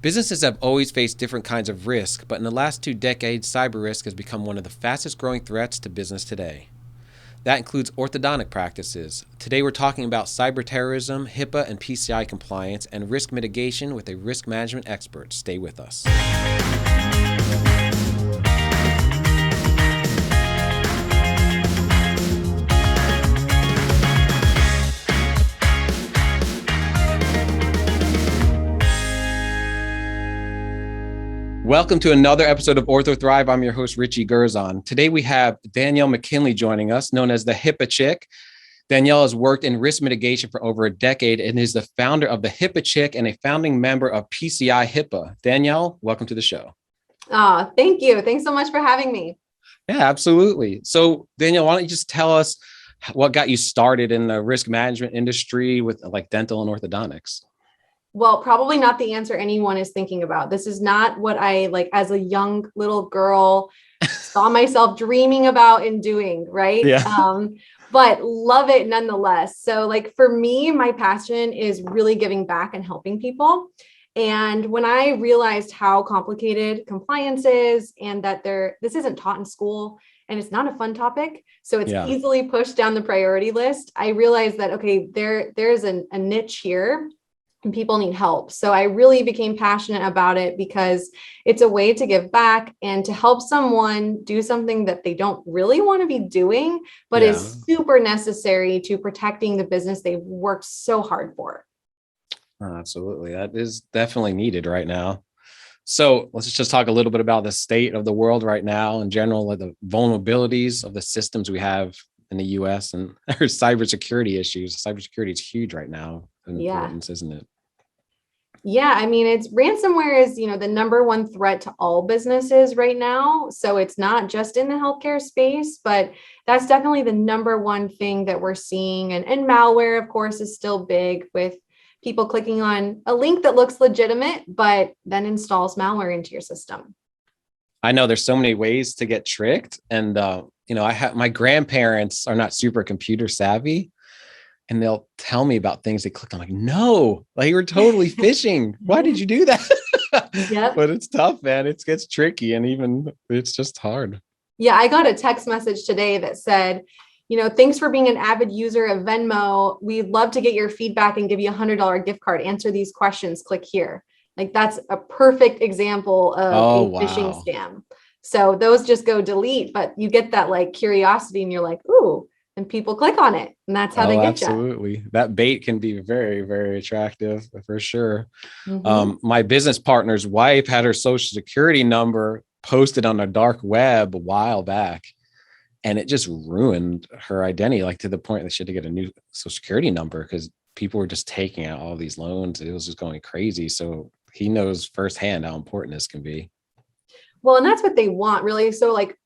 Businesses have always faced different kinds of risk, but in the last 2 decades, cyber risk has become one of the fastest growing threats to business today. That includes orthodontic practices. Today we're talking about cyber terrorism, HIPAA and PCI compliance, and risk mitigation with a risk management expert. Stay with us. Welcome to another episode of Ortho Thrive. I'm your host, Richie Gerzon. Today we have Danielle Mckinley joining us, known as the Hippa Chick. Danielle has worked in risk mitigation for over a decade and is the founder of the Hippa Chick and a founding member of PCIHIPAA. Danielle, welcome to the show. Oh, thank you. Thanks so much for having me. Yeah, absolutely. So Danielle, why don't you just tell us what got you started in the risk management industry with like dental and orthodontics? Well, probably not the answer anyone is thinking about. This is not what I like as a young little girl saw myself dreaming about and doing, right? Yeah. But love it nonetheless. So like for me, my passion is really giving back and helping people. And when I realized how complicated compliance is and that this isn't taught in school and it's not a fun topic, so it's easily pushed down the priority list, I realized that, okay, there's a niche here and people need help. So I really became passionate about it because it's a way to give back and to help someone do something that they don't really want to be doing, but is super necessary to protecting the business they've worked so hard for. Absolutely. That is definitely needed right now. So let's just talk a little bit about the state of the world right now in general, like the vulnerabilities of the systems we have in the US and our cybersecurity issues. Cybersecurity is huge right now. Importance, isn't it? Yeah, I mean, it's ransomware is, the number one threat to all businesses right now. So it's not just in the healthcare space, but that's definitely the number one thing that we're seeing. And malware, of course, is still big with people clicking on a link that looks legitimate, but then installs malware into your system. I know there's so many ways to get tricked. And, my grandparents are not super computer savvy. And they'll tell me about things they clicked on. Like, no, like you were totally phishing. Why did you do that? Yep. But it's tough, man. It gets tricky. And even it's just hard. Yeah. I got a text message today that said, thanks for being an avid user of Venmo. We'd love to get your feedback and give you $100 gift card. Answer these questions. Click here. Like that's a perfect example of a phishing scam. So those just go delete, but you get that like curiosity and you're like, ooh. And people click on it, and that's how they get you. Absolutely. That bait can be very, very attractive for sure. Mm-hmm. My business partner's wife had her social security number posted on the dark web a while back, and it just ruined her identity, like to the point that she had to get a new social security number because people were just taking out all these loans. It was just going crazy. So he knows firsthand how important this can be. Well, and that's what they want, really. So like,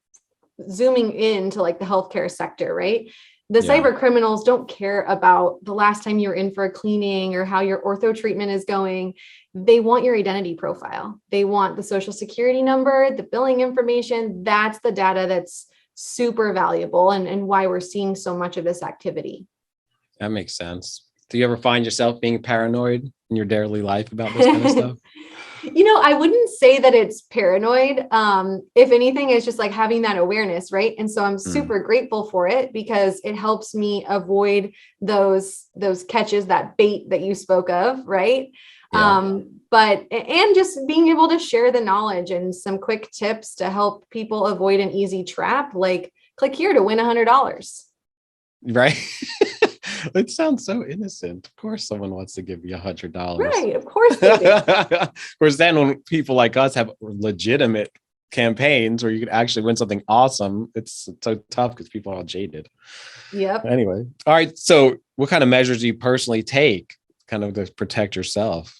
zooming into like the healthcare sector, right? The cyber criminals don't care about the last time you were in for a cleaning or how your ortho treatment is going. They want your identity profile. They want the social security number, the billing information. That's the data that's super valuable and why we're seeing so much of this activity. That makes sense. Do you ever find yourself being paranoid in your daily life about this kind of stuff? I wouldn't say that it's paranoid. If anything, it's just like having that awareness, right? And so I'm super grateful for it because it helps me avoid those catches, that bait that you spoke of, right? Yeah. And just being able to share the knowledge and some quick tips to help people avoid an easy trap, like click here to win $100. Right. It sounds so innocent. Of course, someone wants to give you $100. Right. Of course they do. Of course, then when people like us have legitimate campaigns where you can actually win something awesome, it's so tough because people are all jaded. Yep. Anyway. All right. So what kind of measures do you personally take kind of to protect yourself?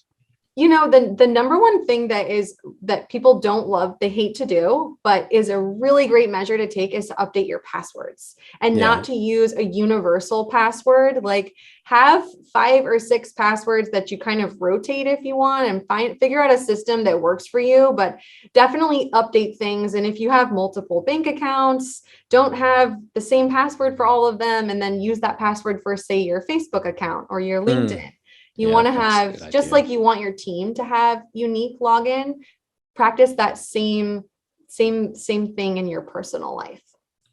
The number one thing that people don't love, they hate to do, but is a really great measure to take is to update your passwords and not to use a universal password. Like have 5 or 6 passwords that you kind of rotate if you want and figure out a system that works for you, but definitely update things. And if you have multiple bank accounts, don't have the same password for all of them and then use that password for, say, your Facebook account or your LinkedIn. You Yeah, want to that's a have, good just idea. like you want your team to have unique login, practice that same thing in your personal life.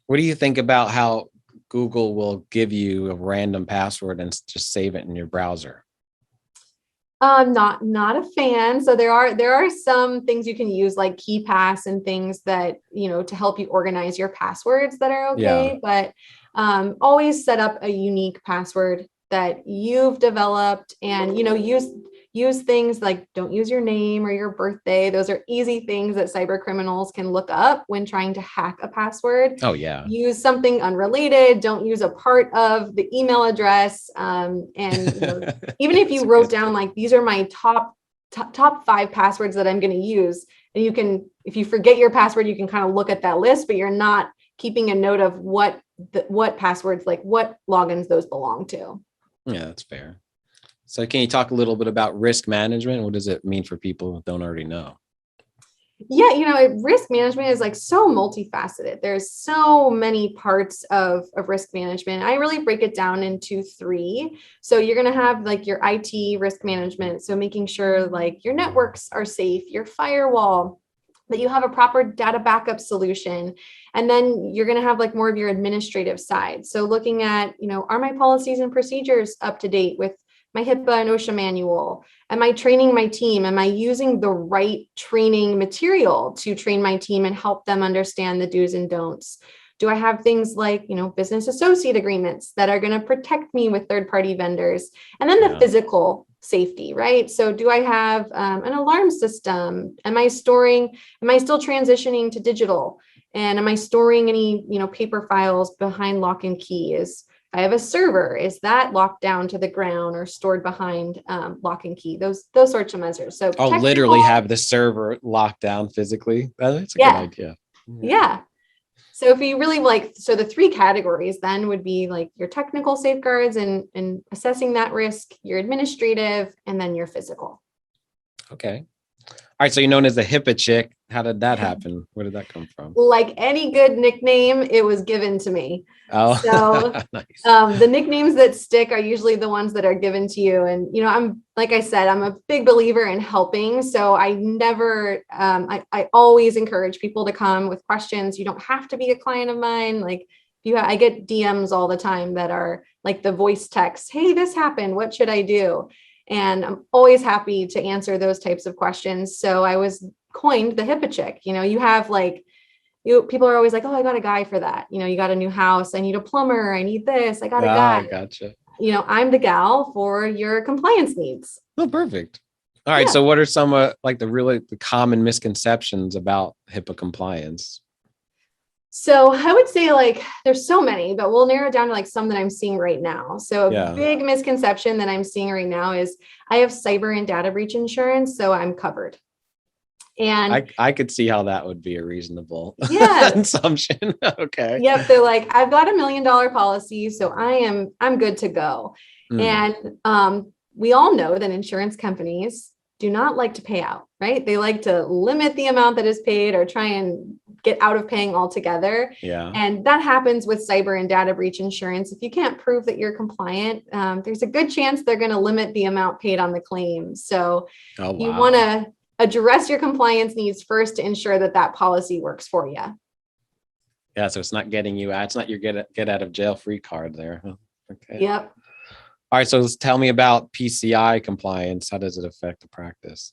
What do you think about how Google will give you a random password and just save it in your browser? Not a fan. So there are some things you can use like KeyPass and things that, to help you organize your passwords that are okay. But always set up a unique password that you've developed, and use things like, don't use your name or your birthday. Those are easy things that cyber criminals can look up when trying to hack a password. Oh yeah. Use something unrelated. Don't use a part of the email address. And even if you wrote down like, these are my top 5 passwords that I'm going to use, and you can, if you forget your password, you can kind of look at that list, but you're not keeping a note of what passwords, like what logins those belong to. Yeah, that's fair. So can you talk a little bit about risk management? What does it mean for people who don't already know? Yeah, risk management is like so multifaceted. There's so many parts of risk management. I really break it down into 3. So you're going to have like your IT risk management. So making sure like your networks are safe, your firewall, that you have a proper data backup solution. And then you're going to have like more of your administrative side. So looking at, are my policies and procedures up to date with my HIPAA and Osha manual? Am I training my team? Am I using the right training material to train my team and help them understand the do's and don'ts? Do I have things like, business associate agreements that are going to protect me with third-party vendors? And then the physical safety, right? So do I have an alarm system? Am I still transitioning to digital? And am I storing any, paper files behind lock and key? I have a server, is that locked down to the ground or stored behind lock and key? Those sorts of measures. So literally have the server locked down physically. That's a good idea. Yeah. So if you really so the 3 categories then would be like your technical safeguards and assessing that risk, your administrative, and then your physical. Okay. All right. So you're known as the Hippa Chick. How did that happen? Where did that come from? Like any good nickname, it was given to me. Oh, so nice. The nicknames that stick are usually the ones that are given to you. And, like I said, I'm a big believer in helping. So I never, I always encourage people to come with questions. You don't have to be a client of mine. Like I get DMs all the time that are like the voice text. Hey, this happened. What should I do? And I'm always happy to answer those types of questions. So I was coined the Hippa Chick. You have like, people are always like, oh, I got a guy for that. You got a new house. I need a plumber. I need this. I got a guy. Gotcha. I'm the gal for your compliance needs. Oh, perfect. All right. Yeah. So what are some like the common misconceptions about HIPAA compliance? So I would say like there's so many, but we'll narrow it down to like some that I'm seeing right now. So a big misconception that I'm seeing right now is I have cyber and data breach insurance, so I'm covered. And I could see how that would be a reasonable assumption. Okay. Yep. They're like, I've got $1 million policy, so I'm good to go. And we all know that insurance companies do not like to pay out, right? They like to limit the amount that is paid or try and get out of paying altogether. Yeah. And that happens with cyber and data breach insurance. If you can't prove that you're compliant, there's a good chance they're going to limit the amount paid on the claim. So you want to address your compliance needs first to ensure that policy works for you. Yeah. So it's not getting you out. It's not your get out of jail free card there. Okay. Yep. All right. So tell me about PCI compliance. How does it affect the practice?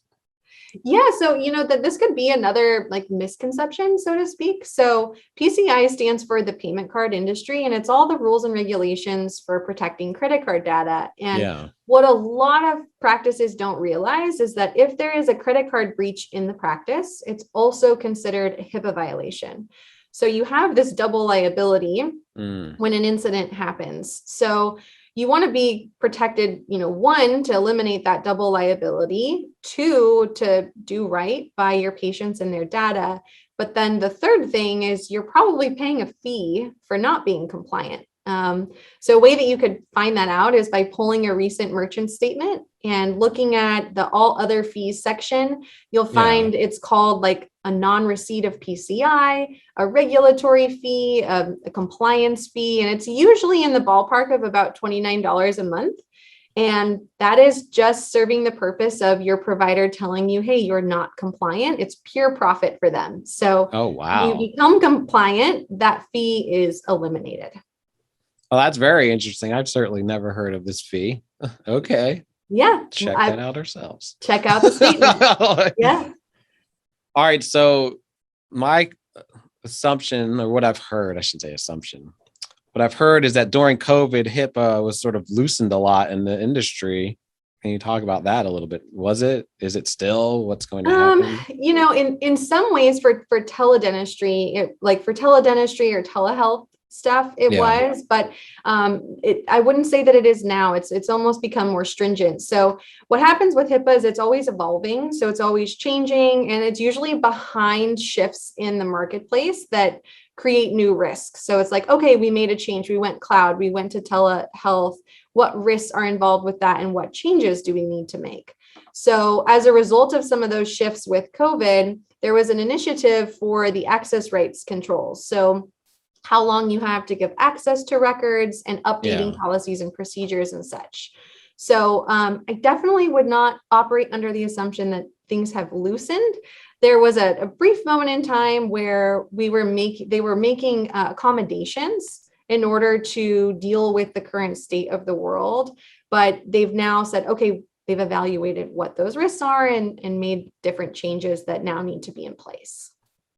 Yeah. So, that this could be another like misconception, so to speak. So PCI stands for the payment card industry, and it's all the rules and regulations for protecting credit card data. And what a lot of practices don't realize is that if there is a credit card breach in the practice, it's also considered a HIPAA violation. So you have this double liability when an incident happens. So you want to be protected, 1, to eliminate that double liability, 2, to do right by your patients and their data. But then the third thing is you're probably paying a fee for not being compliant. So a way that you could find that out is by pulling a recent merchant statement and looking at the all other fees section. You'll find it's called like a non-receipt of PCI, a regulatory fee, a compliance fee, and it's usually in the ballpark of about $29 a month. And that is just serving the purpose of your provider telling you, hey, you're not compliant. It's pure profit for them. So Oh, when you wow. become compliant, that fee is eliminated. Well, that's very interesting. I've certainly never heard of this fee. Okay. Yeah. Check that out ourselves. Check out the statement. Yeah. All right. So my assumption, or what I've heard, I shouldn't say assumption, what I've heard is that during COVID, HIPAA was sort of loosened a lot in the industry. Can you talk about that a little bit? Is it still, what's going to happen? In some ways for teledentistry, like for teledentistry or telehealth stuff, it was, but I wouldn't say that it is now. It's almost become more stringent. So what happens with HIPAA is it's always evolving. So it's always changing, and it's usually behind shifts in the marketplace that create new risks. So it's like, okay, we made a change. We went cloud, we went to telehealth. What risks are involved with that, and what changes do we need to make? So as a result of some of those shifts with COVID, there was an initiative for the access rights controls. So how long you have to give access to records and updating policies and procedures and such. So I definitely would not operate under the assumption that things have loosened. There was a brief moment in time where they were making accommodations in order to deal with the current state of the world. But they've now said, okay, they've evaluated what those risks are and made different changes that now need to be in place.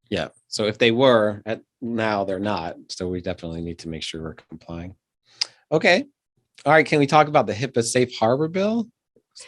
Yeah. So if they were, now they're not. So we definitely need to make sure we're complying. Okay. All right. Can we talk about the HIPAA Safe Harbor bill?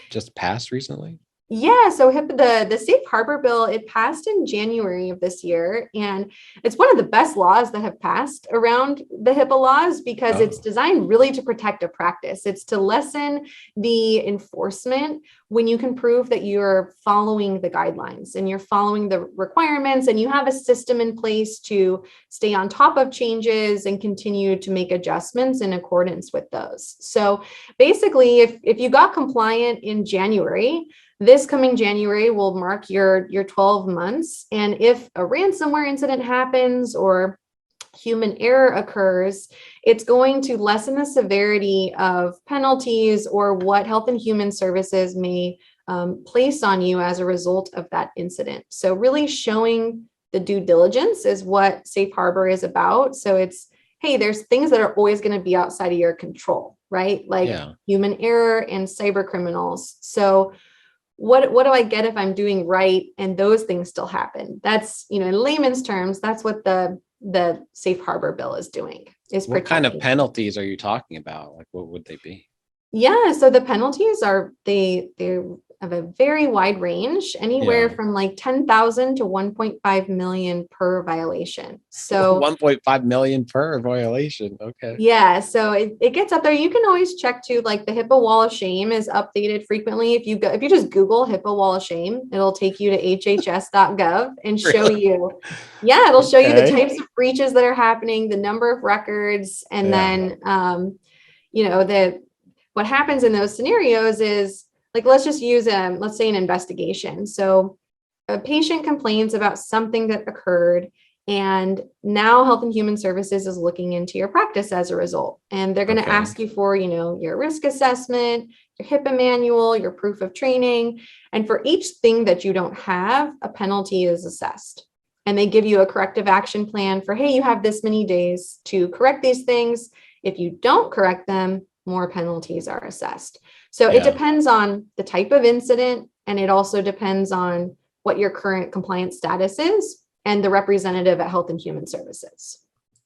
Just passed recently. Yeah, so HIPAA, the Safe Harbor bill, it passed in January of this year, and it's one of the best laws that have passed around the HIPAA laws because it's designed really to protect a practice. It's to lessen the enforcement when you can prove that you're following the guidelines and you're following the requirements and you have a system in place to stay on top of changes and continue to make adjustments in accordance with those. So basically, if you got compliant in January, this coming January will mark your 12 months. And if a ransomware incident happens or human error occurs, it's going to lessen the severity of penalties or what Health and Human Services may place on you as a result of that incident. So really showing the due diligence is what Safe Harbor is about. So it's, hey, there's things that are always going to be outside of your control, right? Like human error and cyber criminals. So what do I get if I'm doing right and those things still happen? That's, in layman's terms, that's what the Safe Harbor bill is doing. What kind of penalties are you talking about? Like, what would they be? Yeah, so the penalties are they have a very wide range, anywhere from like 10,000 to 1.5 million per violation. So 1.5 million per violation. Okay. Yeah, so it gets up there. You can always check too, like the HIPAA Wall of Shame is updated frequently. If you just Google HIPAA Wall of Shame, it'll take you to hhs.gov and show you. Yeah, it'll show you the types of breaches that are happening, the number of records, and then what happens in those scenarios is, like, let's just use let's say an investigation. So a patient complains about something that occurred, and now Health and Human Services is looking into your practice as a result. And they're going to ask you for, your risk assessment, your HIPAA manual, your proof of training. And for each thing that you don't have, a penalty is assessed. And they give you a corrective action plan for, hey, you have this many days to correct these things. If you don't correct them, more penalties are assessed. So it depends on the type of incident, and it also depends on what your current compliance status is and the representative at Health and Human Services.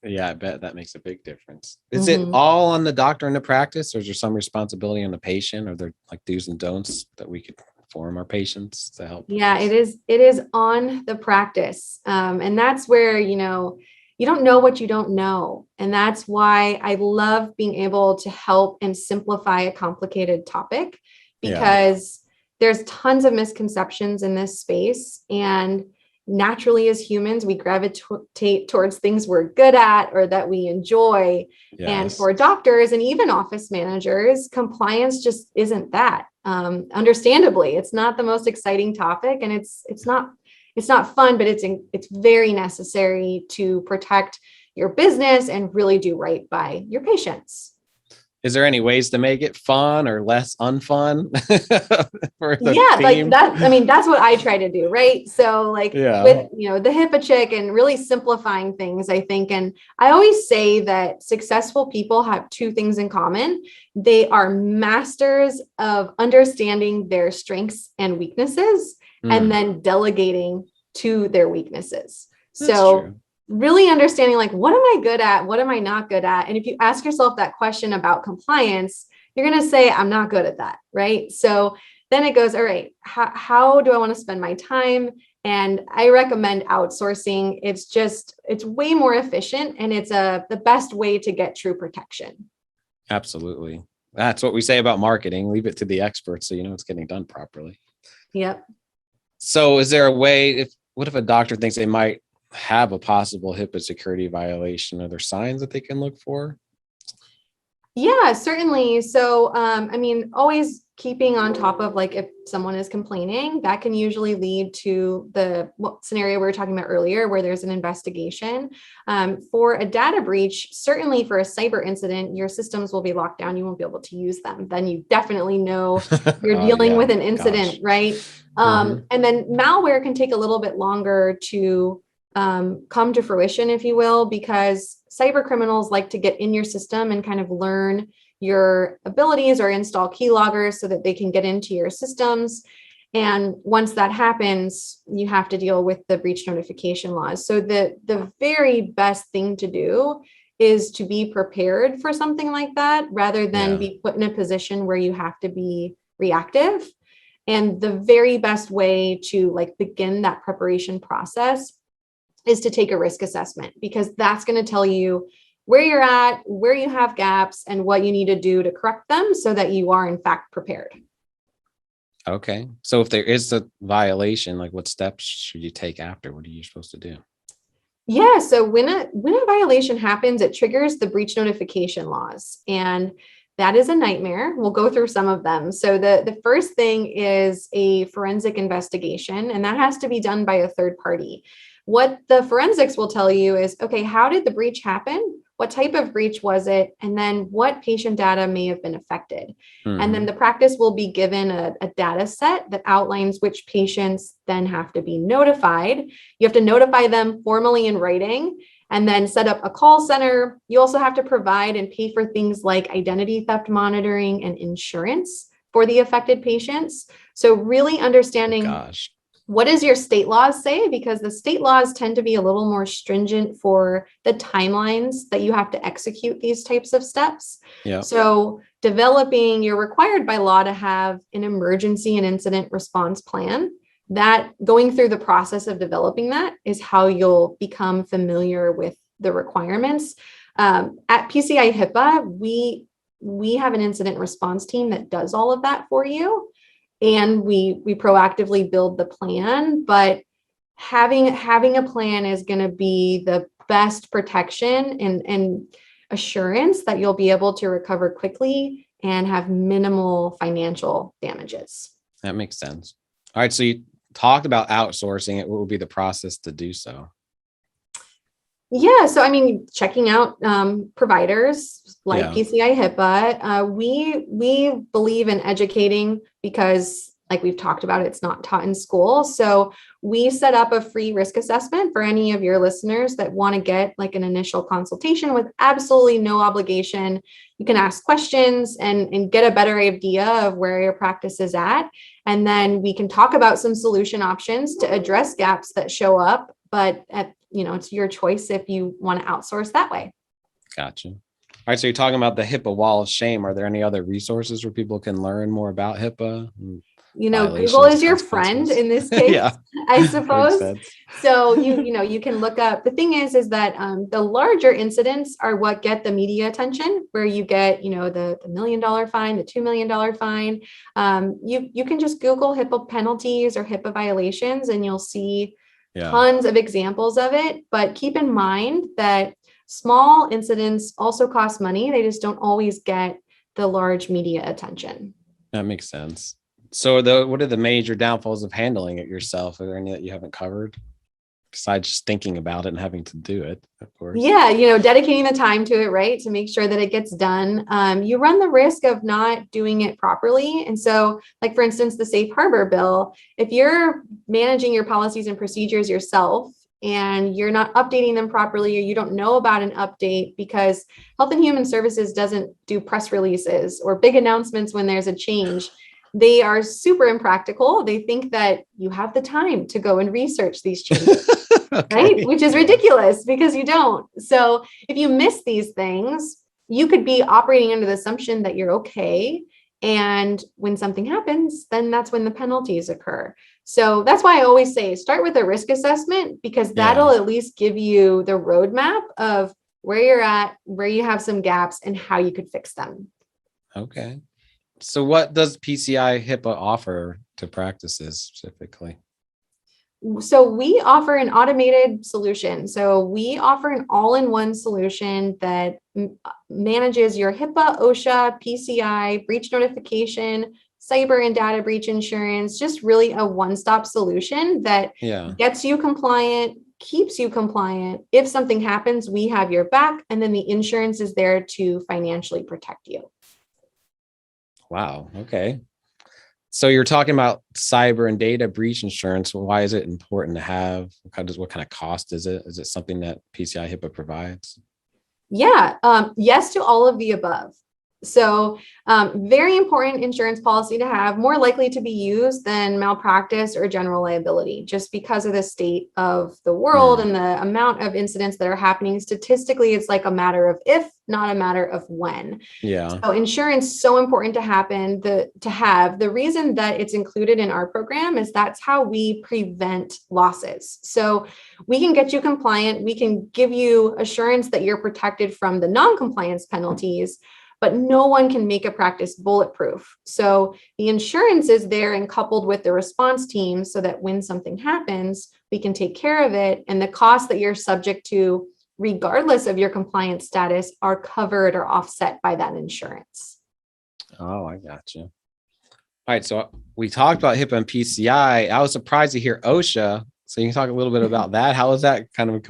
Yeah, I bet that makes a big difference. Is it all on the doctor and the practice, or is there some responsibility on the patient? Are there like do's and don'ts that we could inform our patients to help? Yeah, it is on the practice. And that's where, you don't know what you don't know. And that's why I love being able to help and simplify a complicated topic, because there's tons of misconceptions in this space. And naturally, as humans, we gravitate towards things we're good at or that we enjoy. And for doctors and even office managers, compliance just isn't that. Understandably, it's not the most exciting topic, and it's not fun, but it's very necessary to protect your business and really do right by your patients. Is there any ways to make it fun or less unfun for the Yeah, like team? that. I mean, that's what I try to do, right? So like Yeah. with, the HIPAA Chick and really simplifying things, I think. And I always say that successful people have two things in common. They are masters of understanding their strengths and weaknesses and then delegating to their weaknesses. That's So true. really understanding like, what am I good at? What am I not good at? And if you ask yourself that question about compliance, you're going to say, I'm not good at that. Right. So then it goes, all right, how do I want to spend my time? And I recommend outsourcing. It's way more efficient and it's the best way to get true protection. Absolutely. That's what we say about marketing. Leave it to the experts so you know it's getting done properly. Yep. So is there a way, what if a doctor thinks they might have a possible HIPAA security violation? Are there signs that they can look for? Yeah, certainly. So, I mean, always keeping on top of like if someone is complaining, that can usually lead to the scenario we were talking about earlier, where there's an investigation. For a data breach, certainly for a cyber incident, your systems will be locked down. You won't be able to use them. Then you definitely know you're Oh, dealing yeah. with an incident, Gosh. right? Mhm. And then malware can take a little bit longer to come to fruition, if you will, because cyber criminals like to get in your system and kind of learn your abilities or install keyloggers so that they can get into your systems. And once that happens, you have to deal with the breach notification laws. So the very best thing to do is to be prepared for something like that rather than Yeah. be put in a position where you have to be reactive. And the very best way to like begin that preparation process is to take a risk assessment, because that's going to tell you where you're at, where you have gaps, and what you need to do to correct them so that you are in fact prepared. Okay. So if there is a violation, like what steps should you take after? What are you supposed to do? Yeah, so when a violation happens, it triggers the breach notification laws, and that is a nightmare. We'll go through some of them. So the first thing is a forensic investigation, and that has to be done by a third party. What the forensics will tell you is, okay, how did the breach happen? What type of breach was it? And then what patient data may have been affected? And then Mm-hmm. the practice will be given a data set that outlines which patients then have to be notified. You have to notify them formally in writing and then set up a call center. You also have to provide and pay for things like identity theft monitoring and insurance for the affected patients. So really understanding Gosh. what does your state laws say? Because the state laws tend to be a little more stringent for the timelines that you have to execute these types of steps. Yeah. So you're required by law to have an emergency and incident response plan. That going through the process of developing that is how you'll become familiar with the requirements. At PCI HIPAA, we have an incident response team that does all of that for you, and we proactively build the plan. But having a plan is going to be the best protection and assurance that you'll be able to recover quickly and have minimal financial damages. That makes sense. All right. So you talked about outsourcing it. What would be the process to do so? Yeah, so I mean, checking out providers like Yeah. PCI HIPAA, we believe in educating because, like we've talked about, it's not taught in school. So we set up a free risk assessment for any of your listeners that want to get like an initial consultation with absolutely no obligation. You can ask questions and get a better idea of where your practice is at, and then we can talk about some solution options to address gaps that show up. But it's your choice if you want to outsource that way. Gotcha. All right. So you're talking about the HIPAA wall of shame. Are there any other resources where people can learn more about HIPAA and Google violations, is your friend consequences? in this case, Yeah. I Makes suppose. sense. So you can look up. The thing is that the larger incidents are what get the media attention, where you get the $1 million fine, the $2 million fine. You can just Google HIPAA penalties or HIPAA violations, and you'll see tons of examples of it. But keep in mind that small incidents also cost money. They just don't always get the large media attention. That makes sense. So what are the major downfalls of handling it yourself? Are there any that you haven't covered? besides just thinking about it and having to do it, of course. Yeah, dedicating the time to it, right, to make sure that it gets done. You run the risk of not doing it properly. And so, like, for instance, the safe harbor bill, if you're managing your policies and procedures yourself and you're not updating them properly, or you don't know about an update, because Health and Human Services doesn't do press releases or big announcements when there's a change. They are super impractical. They think that you have the time to go and research these changes. Okay. Right? Which is ridiculous, because you don't. So if you miss these things, you could be operating under the assumption that you're okay. And when something happens, then that's when the penalties occur. So that's why I always say start with a risk assessment, because that'll at least give you the roadmap of where you're at, where you have some gaps, and how you could fix them. Okay. So what does PCI HIPAA offer to practices specifically? So we offer an automated solution. So we offer an all-in-one solution that manages your HIPAA, OSHA, PCI, breach notification, cyber and data breach insurance, just really a one-stop solution that gets you compliant, keeps you compliant. If something happens, we have your back, and then the insurance is there to financially protect you. Wow. Okay. So you're talking about cyber and data breach insurance. Why is it important to have? What kind of cost is it? Is it something that PCI HIPAA provides? Yeah. Yes to all of the above. So very important insurance policy to have, more likely to be used than malpractice or general liability, just because of the state of the world and the amount of incidents that are happening. Statistically, it's like a matter of if, not a matter of when. Yeah. So insurance is so important to have. The reason that it's included in our program is that's how we prevent losses. So we can get you compliant. We can give you assurance that you're protected from the non-compliance penalties, but no one can make a practice bulletproof. So the insurance is there and coupled with the response team so that when something happens, we can take care of it. And the costs that you're subject to, regardless of your compliance status, are covered or offset by that insurance. Oh, I got you. All right. So we talked about HIPAA and PCI. I was surprised to hear OSHA. So you can talk a little bit about that. How is that kind of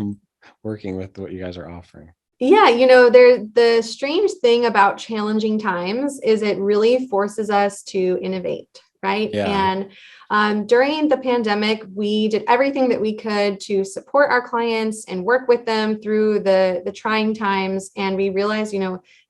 working with what you guys are offering? Yeah, the strange thing about challenging times is it really forces us to innovate, right? Yeah. And during the pandemic, we did everything that we could to support our clients and work with them through the trying times. And we realized,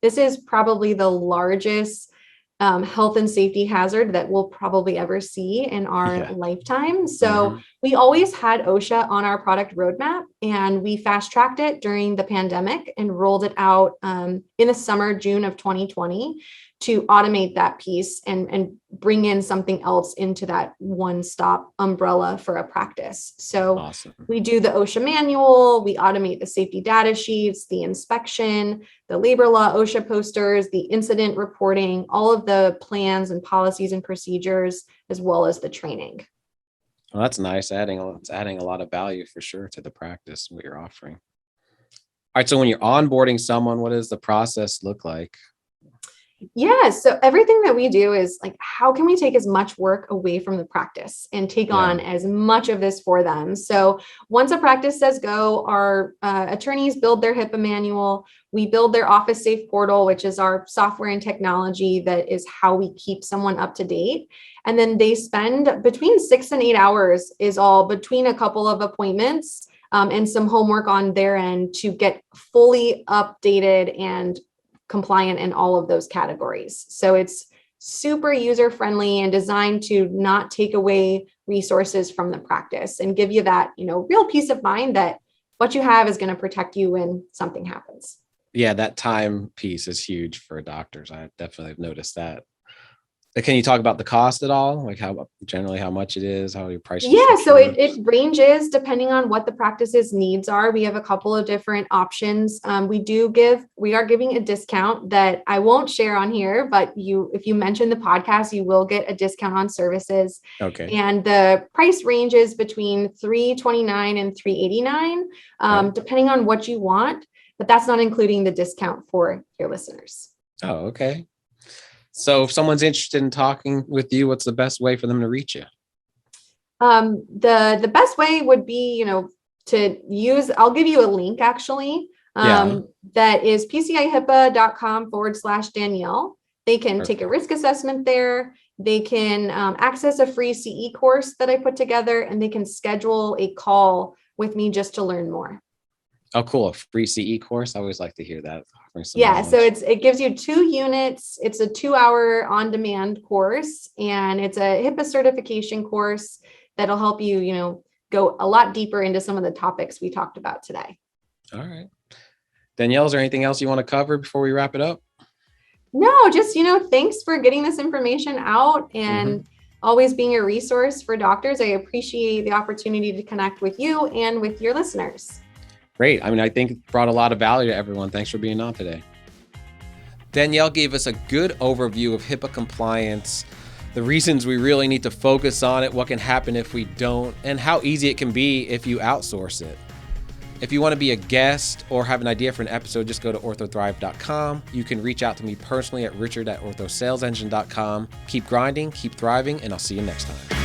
this is probably the largest health and safety hazard that we'll probably ever see in our lifetime. So we always had OSHA on our product roadmap, and we fast tracked it during the pandemic and rolled it out in the summer, June of 2020, to automate that piece and bring in something else into that one-stop umbrella for a practice. So we do the OSHA manual, we automate the safety data sheets, the inspection, the labor law OSHA posters, the incident reporting, all of the plans and policies and procedures, as well as the training. Well, that's nice. It's adding a lot of value for sure to the practice, what you're offering. All right. So when you're onboarding someone, what does the process look like? Yeah. So everything that we do is like, how can we take as much work away from the practice and take on as much of this for them? So once a practice says go, our attorneys build their HIPAA manual. We build their Office Safe portal, which is our software and technology that is how we keep someone up to date. And then they spend between 6 and 8 hours is all between a couple of appointments and some homework on their end to get fully updated and compliant in all of those categories. So it's super user friendly and designed to not take away resources from the practice and give you that, real peace of mind that what you have is going to protect you when something happens. Yeah, that time piece is huge for doctors. I definitely have noticed that. Can you talk about the cost at all? Like how much it is, how your pricing? Yeah, so it ranges depending on what the practice's needs are. We have a couple of different options. We are giving a discount that I won't share on here, but if you mention the podcast, you will get a discount on services. Okay. And the price ranges between $329 and $389, depending on what you want, but that's not including the discount for your listeners. Oh, okay. So if someone's interested in talking with you, what's the best way for them to reach you? The best way would be, to use. I'll give you a link actually. That is PCIHIPAA.com/Danielle. They can take a risk assessment there. They can access a free CE course that I put together, and they can schedule a call with me just to learn more. Oh, cool. A free CE course. I always like to hear that. Yeah. So it gives you 2 units. It's a 2-hour on-demand course, and it's a HIPAA certification course that'll help you, go a lot deeper into some of the topics we talked about today. All right. Danielle, is there anything else you want to cover before we wrap it up? No, just, thanks for getting this information out and always being a resource for doctors. I appreciate the opportunity to connect with you and with your listeners. Great. I think it brought a lot of value to everyone. Thanks for being on today. Danielle gave us a good overview of HIPAA compliance, the reasons we really need to focus on it, what can happen if we don't, and how easy it can be if you outsource it. If you want to be a guest or have an idea for an episode, just go to orthothrive.com. You can reach out to me personally at richard@orthosalesengine.com. Keep grinding, keep thriving, and I'll see you next time.